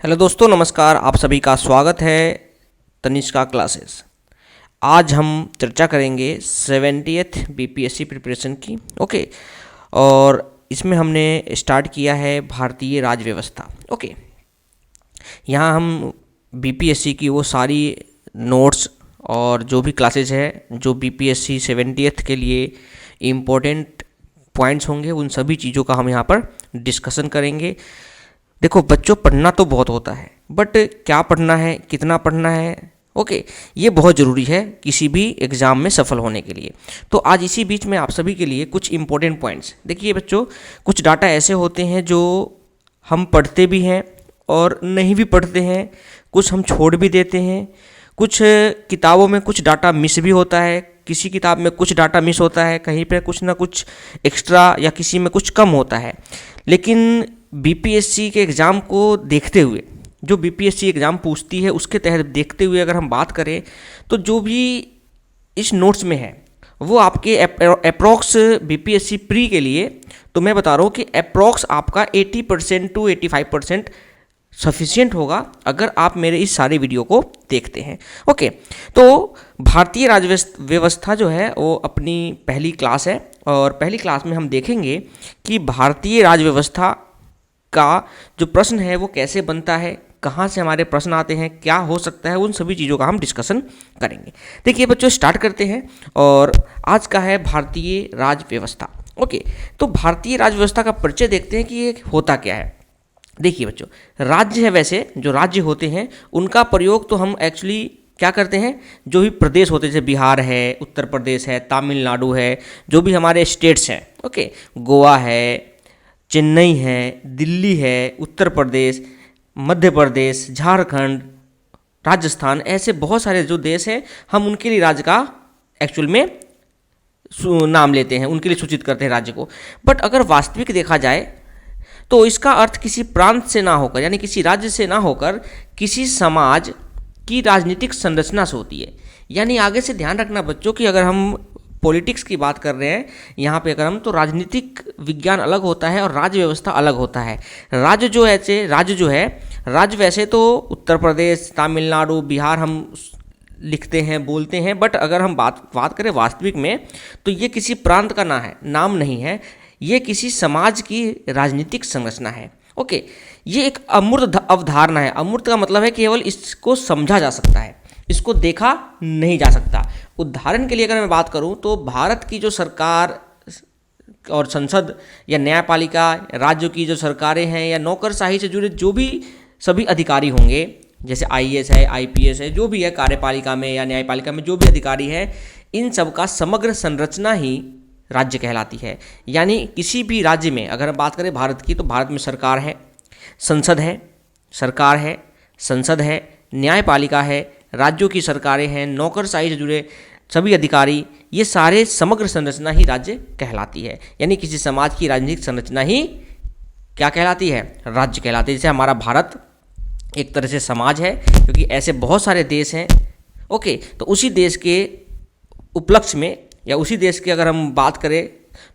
Hello दोस्तों, नमस्कार। आप सभी का स्वागत है तनिष्का क्लासेस। आज हम चर्चा करेंगे 70th बीपीएससी प्रिपरेशन की। ओके, और इसमें हमने स्टार्ट किया है भारतीय राज्य व्यवस्था। ओके, यहाँ हम बीपीएससी की वो सारी नोट्स और जो भी क्लासेज है जो बीपीएससी 70th के लिए इम्पोर्टेंट पॉइंट्स होंगे, उन सभी चीज़ों का हम यहाँ पर डिस्कशन करेंगे। देखो बच्चों, पढ़ना तो बहुत होता है, बट क्या पढ़ना है, कितना पढ़ना है, ओके, ये बहुत ज़रूरी है किसी भी एग्ज़ाम में सफल होने के लिए। तो आज इसी बीच में आप सभी के लिए कुछ इंपॉर्टेंट पॉइंट्स देखिए बच्चों। कुछ डाटा ऐसे होते हैं जो हम पढ़ते भी हैं और नहीं भी पढ़ते हैं, कुछ हम छोड़ भी देते हैं। कुछ किताबों में कुछ डाटा मिस भी होता है, किसी किताब में कुछ डाटा मिस होता है, कहीं पर कुछ ना कुछ एक्स्ट्रा या किसी में कुछ कम होता है। लेकिन बीपीएससी के एग्ज़ाम को देखते हुए, जो बीपीएससी एग्ज़ाम पूछती है उसके तहत देखते हुए अगर हम बात करें, तो जो भी इस नोट्स में है वो आपके अप्रॉक्स बीपीएससी प्री के लिए, तो मैं बता रहा हूँ कि अप्रॉक्स आपका 80% टू 85% सफिशिएंट होगा अगर आप मेरे इस सारे वीडियो को देखते हैं। ओके, तो भारतीय राज्य व्यवस्था जो है वो अपनी पहली क्लास है, और पहली क्लास में हम देखेंगे कि भारतीय राज्य व्यवस्था का जो प्रश्न है वो कैसे बनता है, कहाँ से हमारे प्रश्न आते हैं, क्या हो सकता है, उन सभी चीज़ों का हम डिस्कशन करेंगे। देखिए बच्चों, स्टार्ट करते हैं। और आज का है भारतीय राज्य व्यवस्था। ओके, तो भारतीय राज्य व्यवस्था का परिचय देखते हैं कि ये होता क्या है। देखिए बच्चों, राज्य है, वैसे जो राज्य होते हैं उनका प्रयोग तो हम एक्चुअली क्या करते हैं, जो भी प्रदेश होते हैं जैसे बिहार है, उत्तर प्रदेश है, तमिलनाडु है, जो भी हमारे स्टेट्स हैं, ओके, गोवा है, चेन्नई है, दिल्ली है, उत्तर प्रदेश, मध्य प्रदेश, झारखंड, राजस्थान, ऐसे बहुत सारे जो देश हैं हम उनके लिए राज्य का एक्चुअल में नाम लेते हैं, उनके लिए सूचित करते हैं राज्य को। बट अगर वास्तविक देखा जाए तो इसका अर्थ किसी प्रांत से ना होकर, यानी किसी राज्य से ना होकर, किसी समाज की राजनीतिक संरचना से होती है। यानी आगे से ध्यान रखना बच्चों कि अगर हम पॉलिटिक्स की बात कर रहे हैं यहाँ पे अगर हम, तो राजनीतिक विज्ञान अलग होता है और राज्य व्यवस्था अलग होता है। राज्य वैसे तो उत्तर प्रदेश, तमिलनाडु, बिहार हम लिखते हैं, बोलते हैं, बट अगर हम बात करें वास्तविक में, तो ये किसी प्रांत का नाम नहीं है, ये किसी समाज की राजनीतिक संरचना है। ओके, ये एक अमूर्त अवधारणा है। अमूर्त का मतलब है केवल इसको समझा जा सकता है, इसको देखा नहीं जा सकता। उदाहरण के लिए अगर मैं बात करूं तो भारत की जो सरकार और संसद या न्यायपालिका, राज्यों की जो सरकारें हैं या नौकरशाही से जुड़े जो भी सभी अधिकारी होंगे, जैसे आईएएस है, आईपीएस है, जो भी है कार्यपालिका में या न्यायपालिका में जो भी अधिकारी है, इन सब का समग्र संरचना ही राज्य कहलाती है। यानी किसी भी राज्य में अगर हम बात करें भारत की, तो भारत में सरकार है, संसद है, सरकार है, संसद है, न्यायपालिका है, राज्यों की सरकारें हैं, नौकरशाही से जुड़े सभी अधिकारी, ये सारे समग्र संरचना ही राज्य कहलाती है। यानी किसी समाज की राजनीतिक संरचना ही क्या कहलाती है, राज्य कहलाती है। जैसे हमारा भारत एक तरह से समाज है, क्योंकि ऐसे बहुत सारे देश हैं। ओके, तो उसी देश के उपलक्ष्य में या उसी देश की अगर हम बात करें,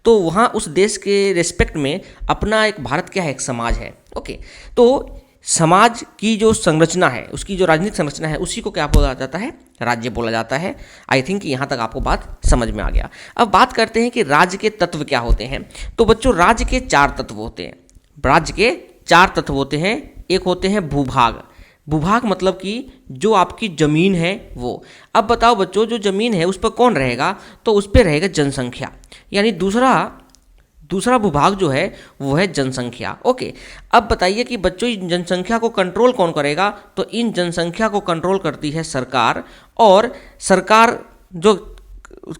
तो वहाँ उस देश के रिस्पेक्ट में अपना एक भारत क्या है, एक समाज है। ओके, तो समाज की जो संरचना है, उसकी जो राजनीतिक संरचना है, उसी को क्या बोला जाता है, राज्य बोला जाता है। आई थिंक यहाँ तक आपको बात समझ में आ गया। अब बात करते हैं कि राज्य के तत्व क्या होते हैं। तो बच्चों, राज्य के 4 तत्व होते हैं। राज्य के 4 तत्व होते हैं। एक होते हैं भूभाग। भूभाग मतलब कि जो आपकी ज़मीन है वो। अब बताओ बच्चों, जो ज़मीन है उस पर कौन रहेगा, तो उस पर रहेगा जनसंख्या। यानी दूसरा भूभाग जो है वो है जनसंख्या। ओके, अब बताइए कि बच्चों इन जनसंख्या को कंट्रोल कौन करेगा, तो इन जनसंख्या को कंट्रोल करती है सरकार। और सरकार जो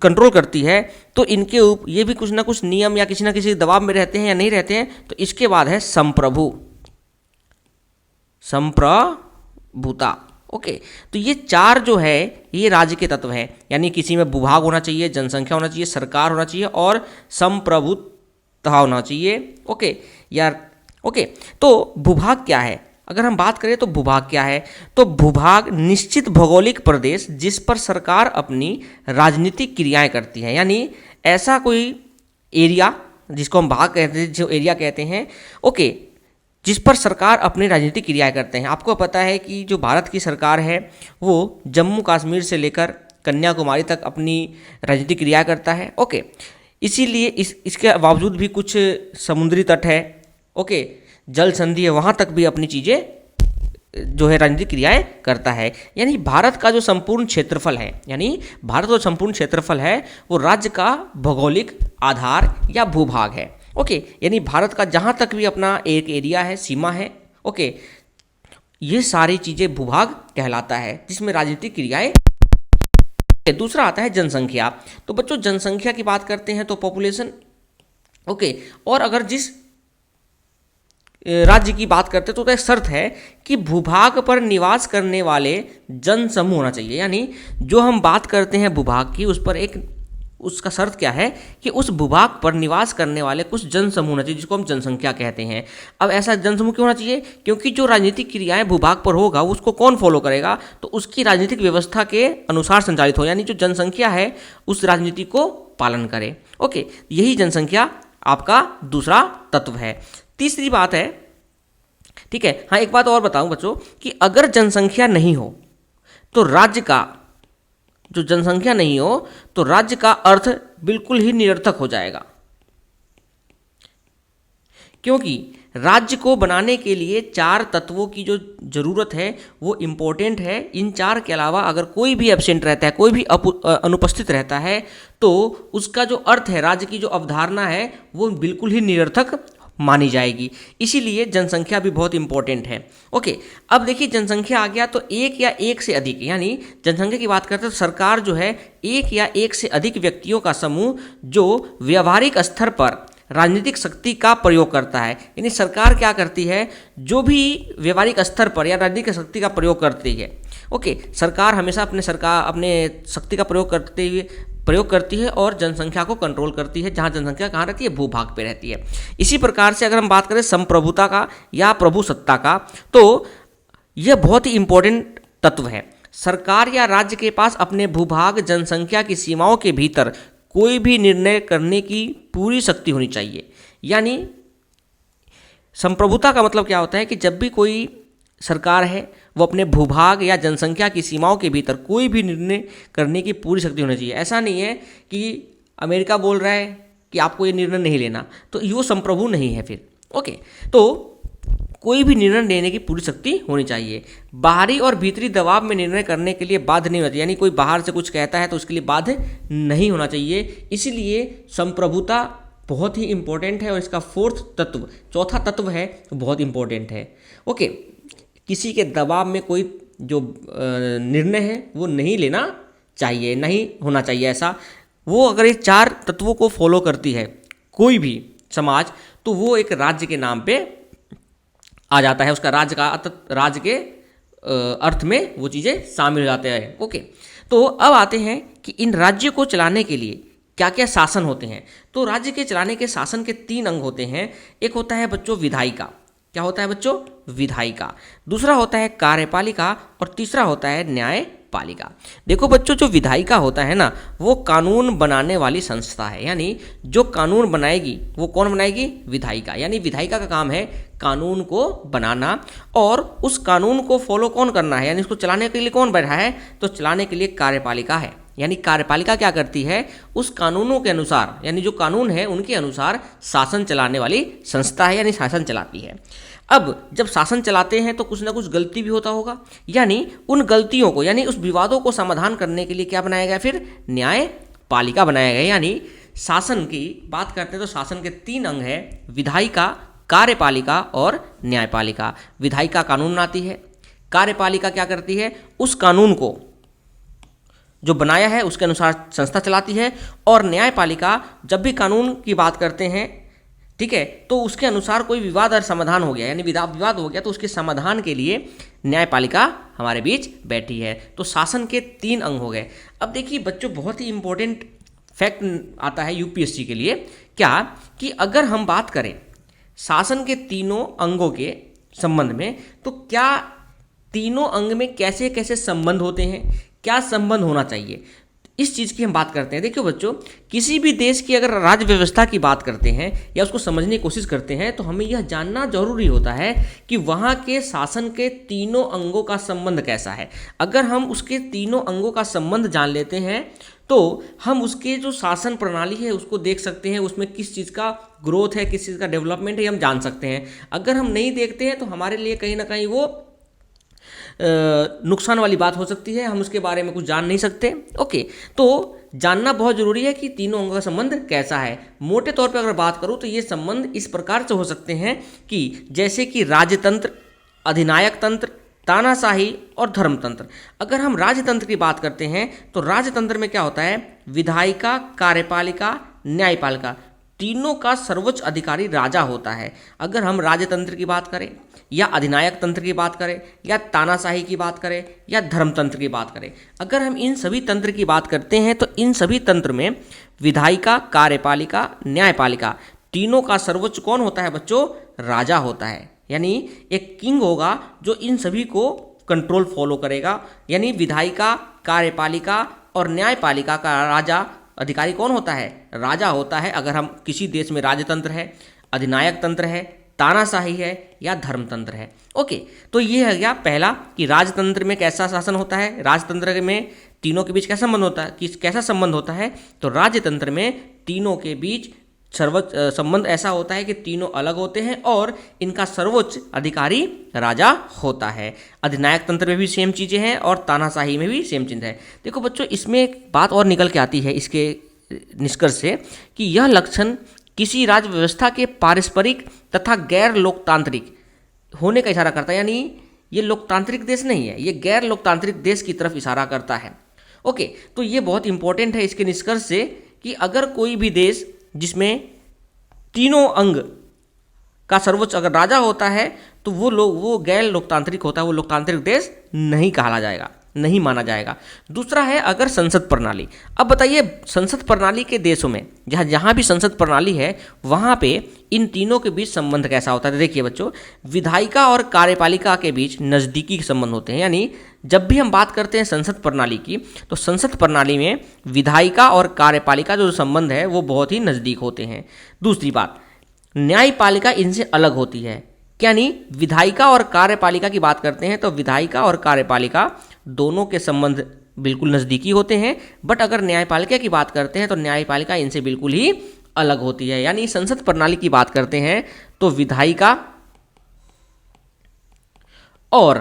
कंट्रोल करती है, तो इनके ऊपर ये भी कुछ ना कुछ नियम या किसी ना किसी दबाव में रहते हैं या नहीं रहते हैं। तो इसके बाद है संप्रभुता। ओके, तो ये 4 जो है ये राज्य के तत्व हैं। यानी किसी में भूभाग होना चाहिए, जनसंख्या होना चाहिए, सरकार होना चाहिए और संप्रभुता होना चाहिए। ओके यार, ओके, तो भूभाग क्या है, अगर हम बात करें तो भूभाग क्या है, तो भूभाग निश्चित भौगोलिक प्रदेश जिस पर सरकार अपनी राजनीतिक क्रियाएं करती है। यानी ऐसा कोई एरिया जिसको हम भाग कहते हैं, जो एरिया कहते हैं। ओके, जिस पर सरकार अपनी राजनीतिक क्रियाएं करते हैं। आपको पता है कि जो भारत की सरकार है वो जम्मू कश्मीर से लेकर कन्याकुमारी तक अपनी राजनीतिक क्रिया करता है। ओके, इसीलिए इसके बावजूद भी कुछ समुद्री तट है, ओके, जल संधि है, वहाँ तक भी अपनी चीज़ें जो है राजनीतिक क्रियाएं करता है। यानी भारत का जो संपूर्ण क्षेत्रफल है, यानी भारत का संपूर्ण क्षेत्रफल है वो राज्य का भौगोलिक आधार या भूभाग है। ओके, यानी भारत का जहाँ तक भी अपना एक एरिया है, सीमा है, ओके, ये सारी चीज़ें भूभाग कहलाता है जिसमें राजनीतिक क्रियाएं। दूसरा आता है जनसंख्या। तो बच्चों जनसंख्या की बात करते हैं तो पॉपुलेशन, ओके, और अगर जिस राज्य की बात करते हैं तो एक शर्त है कि भूभाग पर निवास करने वाले जन समूह होना चाहिए। यानी जो हम बात करते हैं भूभाग की, उस पर एक उसका शर्त क्या है कि उस भूभाग पर निवास करने वाले कुछ जन समूह होना चाहिए, जिसको हम जनसंख्या कहते हैं। अब ऐसा जनसमूह क्यों होना चाहिए? क्योंकि जो राजनीतिक क्रियाएं भूभाग पर होगा उसको कौन फॉलो करेगा? तो उसकी राजनीतिक व्यवस्था के अनुसार संचालित हो, यानी जो जनसंख्या है उस राजनीति को पालन करे। ओके, यही जनसंख्या आपका दूसरा तत्व है। तीसरी बात है, ठीक है, हाँ एक बात और बताऊं बच्चों कि अगर जनसंख्या नहीं हो तो राज्य का, जो जनसंख्या नहीं हो तो राज्य का अर्थ बिल्कुल ही निरर्थक हो जाएगा। क्योंकि राज्य को बनाने के लिए 4 तत्वों की जो जरूरत है वो इम्पोर्टेंट है। इन 4 के अलावा अगर कोई भी एब्सेंट रहता है, कोई भी अनुपस्थित रहता है, तो उसका जो अर्थ है, राज्य की जो अवधारणा है वो बिल्कुल ही निरर्थक मानी जाएगी। इसीलिए जनसंख्या भी बहुत इंपॉर्टेंट है। ओके, अब देखिए जनसंख्या आ गया तो एक या एक से अधिक, यानी जनसंख्या की बात करते हैं तो सरकार जो है एक या एक से अधिक व्यक्तियों का समूह जो व्यवहारिक स्तर पर राजनीतिक शक्ति का प्रयोग करता है। यानी सरकार क्या करती है, जो भी व्यवहारिक स्तर पर या राजनीतिक शक्ति का प्रयोग करती है, ओके, सरकार हमेशा अपने शक्ति का प्रयोग करती है और जनसंख्या को कंट्रोल करती है। जहाँ जनसंख्या कहाँ रहती है? भूभाग पे रहती है। इसी प्रकार से अगर हम बात करें संप्रभुता का या प्रभुसत्ता का, तो यह बहुत ही इंपॉर्टेंट तत्व है। सरकार या राज्य के पास अपने भूभाग जनसंख्या की सीमाओं के भीतर कोई भी निर्णय करने की पूरी शक्ति होनी चाहिए। यानी संप्रभुता का मतलब क्या होता है कि जब भी कोई सरकार है वो अपने भूभाग या जनसंख्या की सीमाओं के भीतर कोई भी निर्णय करने की पूरी शक्ति होनी चाहिए। ऐसा नहीं है कि अमेरिका बोल रहा है कि आपको ये निर्णय नहीं लेना तो वो संप्रभु नहीं है फिर। ओके, तो कोई भी निर्णय लेने की पूरी शक्ति होनी चाहिए। बाहरी और भीतरी दबाव में निर्णय करने के लिए बाध्य नहीं होना चाहिए। यानी कोई बाहर से कुछ कहता है तो उसके लिए बाध्य नहीं होना चाहिए। इसलिए संप्रभुता बहुत ही इंपॉर्टेंट है और इसका चौथा तत्व है बहुत इंपॉर्टेंट है। ओके, किसी के दबाव में कोई जो निर्णय है वो नहीं लेना चाहिए, नहीं होना चाहिए ऐसा। वो अगर ये 4 तत्वों को फॉलो करती है कोई भी समाज, तो वो एक राज्य के नाम पे आ जाता है। उसका राज्य के अर्थ में वो चीज़ें शामिल हो जाते हैं। ओके, तो अब आते हैं कि इन राज्यों को चलाने के लिए क्या क्या शासन होते हैं। तो राज्य के चलाने के शासन के 3 अंग होते हैं। एक होता है बच्चों विधायिका। क्या होता है बच्चों? विधायिका। दूसरा होता है कार्यपालिका और तीसरा होता है न्यायपालिका। देखो बच्चों, जो विधायिका होता है ना, वो कानून बनाने वाली संस्था है। यानी जो कानून बनाएगी वो कौन बनाएगी? विधायिका। यानी विधायिका का काम है कानून को बनाना और उस कानून को फॉलो कौन करना है, यानी उसको चलाने के लिए कौन बैठा है? तो चलाने के लिए कार्यपालिका है। यानी कार्यपालिका क्या करती है? उस कानूनों के अनुसार, यानी जो कानून है उनके अनुसार शासन चलाने वाली संस्था है, यानी शासन चलाती है। अब जब शासन चलाते हैं तो कुछ ना कुछ गलती भी होता होगा, यानी उन गलतियों को, यानी उस विवादों को समाधान करने के लिए क्या बनाया गया? फिर न्यायपालिका बनाया गया। यानी शासन की बात करते हैं तो शासन के 3 अंग है, विधायिका, कार्यपालिका और न्यायपालिका। विधायिका कानून बनाती है, कार्यपालिका क्या करती है? उस कानून को जो बनाया है उसके अनुसार संस्था चलाती है, और न्यायपालिका जब भी कानून की बात करते हैं, ठीक है, तो उसके अनुसार कोई विवाद और समाधान हो गया, यानी विवाद हो गया तो उसके समाधान के लिए न्यायपालिका हमारे बीच बैठी है। तो शासन के 3 अंग हो गए। अब देखिए बच्चों, बहुत ही इंपॉर्टेंट फैक्ट आता है यूपीएससी के लिए, क्या कि अगर हम बात करें शासन के 3 अंगों के संबंध में, तो क्या तीनों अंग में कैसे कैसे संबंध होते हैं, क्या संबंध होना चाहिए, इस चीज़ की हम बात करते हैं। देखिए बच्चों, किसी भी देश की अगर राज्य व्यवस्था की बात करते हैं या उसको समझने की कोशिश करते हैं तो हमें यह जानना जरूरी होता है कि वहाँ के शासन के तीनों अंगों का संबंध कैसा है। अगर हम उसके तीनों अंगों का संबंध जान लेते हैं तो हम उसके जो शासन प्रणाली है उसको देख सकते हैं, उसमें किस चीज़ का ग्रोथ है, किस चीज़ का डेवलपमेंट है, हम जान सकते हैं। अगर हम नहीं देखते हैं तो हमारे लिए कहीं ना कहीं वो नुकसान वाली बात हो सकती है, हम उसके बारे में कुछ जान नहीं सकते। ओके, तो जानना बहुत जरूरी है कि तीनों अंगों का संबंध कैसा है। मोटे तौर पर अगर बात करूं तो ये संबंध इस प्रकार से हो सकते हैं कि जैसे कि राजतंत्र, अधिनायक तंत्र, तानाशाही और धर्मतंत्र। अगर हम राजतंत्र की बात करते हैं तो राजतंत्र में क्या होता है, विधायिका, कार्यपालिका, न्यायपालिका तीनों का सर्वोच्च अधिकारी राजा होता है। अगर हम राजतंत्र की बात करें या अधिनायक तंत्र की बात करें या तानाशाही की बात करें या धर्मतंत्र की बात करें, अगर हम इन सभी तंत्र की बात करते हैं तो इन सभी तंत्र में विधायिका, कार्यपालिका, न्यायपालिका तीनों का सर्वोच्च कौन होता है बच्चों, राजा होता है। यानी एक किंग होगा जो इन सभी को कंट्रोल फॉलो करेगा। यानी विधायिका, कार्यपालिका और न्यायपालिका का राजा अधिकारी कौन होता है, राजा होता है। अगर हम किसी देश में राजतंत्र है, अधिनायक तंत्र है, तानाशाही है या धर्मतंत्र है। ओके, तो ये है गया पहला कि राजतंत्र में कैसा शासन होता है, राजतंत्र में तीनों के बीच कैसा संबंध होता है, कैसा संबंध होता है। तो राजतंत्र में तीनों के बीच सर्वोच्च संबंध ऐसा होता है कि तीनों अलग होते हैं और इनका सर्वोच्च अधिकारी राजा होता है। अधिनायक तंत्र में भी सेम चीज़ें हैं और तानाशाही में भी सेम चीज़ है। देखो बच्चों, इसमें एक बात और निकल के आती है इसके निष्कर्ष से कि यह लक्षण किसी राज्य व्यवस्था के पारस्परिक तथा गैर लोकतांत्रिक होने का इशारा करता है। यानी ये लोकतांत्रिक देश नहीं है, ये गैर लोकतांत्रिक देश की तरफ इशारा करता है। ओके, तो ये बहुत इंपॉर्टेंट है इसके निष्कर्ष से कि अगर कोई भी देश जिसमें तीनों अंग का सर्वोच्च अगर राजा होता है तो वो गैर लोकतांत्रिक होता है, वो लोकतांत्रिक देश नहीं कहा जाएगा, नहीं माना जाएगा। दूसरा है अगर संसद प्रणाली। अब बताइए संसद प्रणाली के देशों में जहाँ भी संसद प्रणाली है वहाँ पे इन तीनों के बीच संबंध कैसा होता है। देखिए बच्चों, विधायिका और कार्यपालिका के बीच नज़दीकी संबंध होते हैं। यानी जब भी हम बात करते हैं संसद प्रणाली की तो संसद प्रणाली में विधायिका और कार्यपालिका जो संबंध है वो बहुत ही नज़दीक होते हैं। दूसरी बात, न्यायपालिका इनसे अलग होती है। यानी विधायिका और कार्यपालिका की बात करते हैं तो विधायिका और कार्यपालिका दोनों के संबंध बिल्कुल नज़दीकी होते हैं, बट अगर न्यायपालिका की बात करते हैं तो न्यायपालिका इनसे बिल्कुल ही अलग होती है। यानी संसद प्रणाली की बात करते हैं तो विधायिका और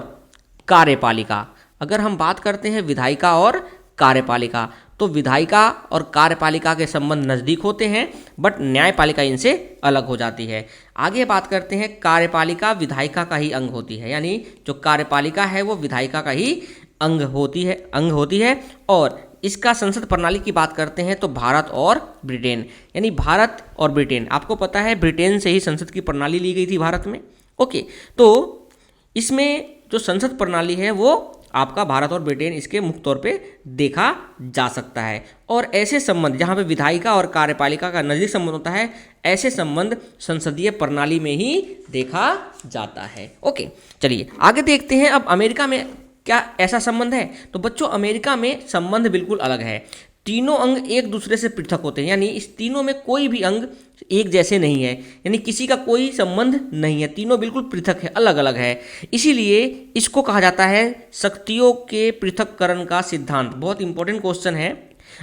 कार्यपालिका, अगर हम बात करते हैं विधायिका और कार्यपालिका तो विधायिका और कार्यपालिका के संबंध नज़दीक होते हैं बट न्यायपालिका इनसे अलग हो जाती है। आगे बात करते हैं कार्यपालिका विधायिका का ही अंग होती है। यानी जो कार्यपालिका है वो विधायिका का ही अंग होती है और इसका संसद प्रणाली की बात करते हैं तो भारत और ब्रिटेन, यानी भारत और ब्रिटेन, आपको पता है ब्रिटेन से ही संसद की प्रणाली ली गई थी भारत में। ओके, तो इसमें जो संसद प्रणाली है वो आपका भारत और ब्रिटेन इसके मुख्य तौर पे देखा जा सकता है। और ऐसे संबंध जहाँ पे विधायिका और कार्यपालिका का नज़दीक संबंध होता है, ऐसे संबंध संसदीय प्रणाली में ही देखा जाता है। ओके, चलिए आगे देखते हैं। अब अमेरिका में क्या ऐसा संबंध है? तो बच्चों, अमेरिका में संबंध बिल्कुल अलग है। तीनों अंग एक दूसरे से पृथक होते हैं। यानी इस तीनों में कोई भी अंग एक जैसे नहीं है, यानी किसी का कोई संबंध नहीं है, तीनों बिल्कुल पृथक है, अलग अलग है। इसीलिए इसको कहा जाता है शक्तियों के पृथक्करण का सिद्धांत। बहुत इंपॉर्टेंट क्वेश्चन है,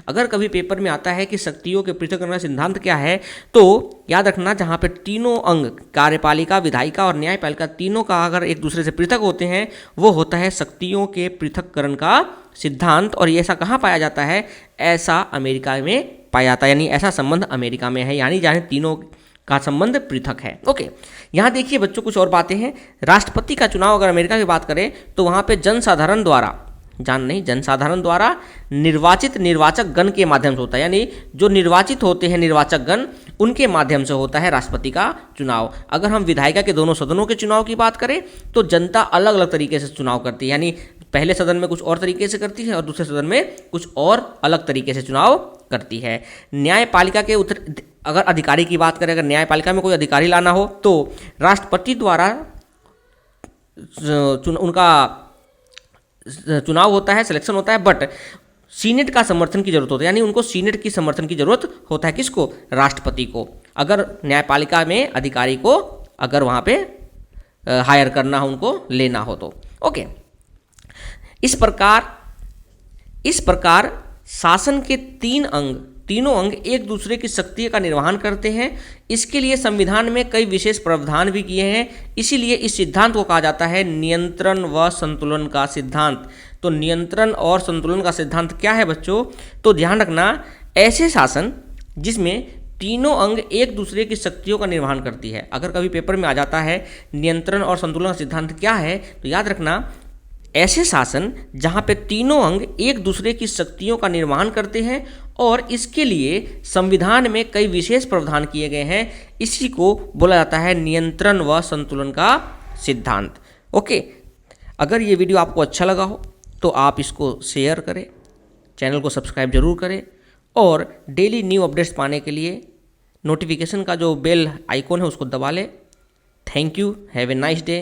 अगर कभी पेपर में आता है कि शक्तियों के पृथक्करण का सिद्धांत क्या है तो याद रखना, जहाँ पे तीनों अंग कार्यपालिका, विधायिका और न्यायपालिका तीनों का अगर एक दूसरे से पृथक होते हैं वो होता है शक्तियों के पृथक्करण का सिद्धांत। और ये ऐसा कहाँ पाया जाता है? ऐसा अमेरिका में पाया जाता है, यानी ऐसा संबंध अमेरिका में है, यानी जहाँ तीनों का संबंध पृथक है। ओके, यहाँ देखिए बच्चों कुछ और बातें हैं। राष्ट्रपति का चुनाव अगर अमेरिका की बात करें तो वहाँ पे जनसाधारण द्वारा निर्वाचित निर्वाचक गण के माध्यम से होता है। यानी जो निर्वाचित होते हैं निर्वाचक गण उनके माध्यम से होता है राष्ट्रपति का चुनाव। अगर हम विधायिका के दोनों सदनों के चुनाव की बात करें तो जनता अलग अलग तरीके से चुनाव करती है, यानी पहले सदन में कुछ और तरीके से करती है और दूसरे सदन में कुछ और अलग तरीके से चुनाव करती है। न्यायपालिका के अगर अधिकारी की बात करें, अगर न्यायपालिका में कोई अधिकारी लाना हो तो राष्ट्रपति द्वारा उनका चुनाव होता है, सिलेक्शन होता है, बट सीनेट का समर्थन की जरूरत होती है, यानी उनको सीनेट की समर्थन की जरूरत होता है। किसको? राष्ट्रपति को, अगर न्यायपालिका में अधिकारी को अगर वहाँ पे हायर करना हो, उनको लेना हो तो। ओके, इस प्रकार शासन के तीनों अंग एक दूसरे की शक्ति का निर्वहन करते हैं। इसके लिए संविधान में कई विशेष प्रावधान भी किए हैं। इसीलिए इस सिद्धांत को कहा जाता है नियंत्रण व संतुलन का सिद्धांत। तो नियंत्रण और संतुलन का सिद्धांत क्या है बच्चों? तो ध्यान रखना, ऐसे शासन जिसमें तीनों अंग एक दूसरे की शक्तियों का निर्वहन करती है। अगर कभी पेपर में आ जाता है नियंत्रण और संतुलन का सिद्धांत क्या है, तो याद रखना ऐसे शासन जहाँ पे तीनों अंग एक दूसरे की शक्तियों का निर्वहन करते हैं और इसके लिए संविधान में कई विशेष प्रावधान किए गए हैं, इसी को बोला जाता है नियंत्रण व संतुलन का सिद्धांत। ओके, अगर ये वीडियो आपको अच्छा लगा हो तो आप इसको शेयर करें, चैनल को सब्सक्राइब जरूर करें और डेली न्यू अपडेट्स पाने के लिए नोटिफिकेशन का जो बेल आइकॉन है उसको दबा लें। Thank you, have a nice day.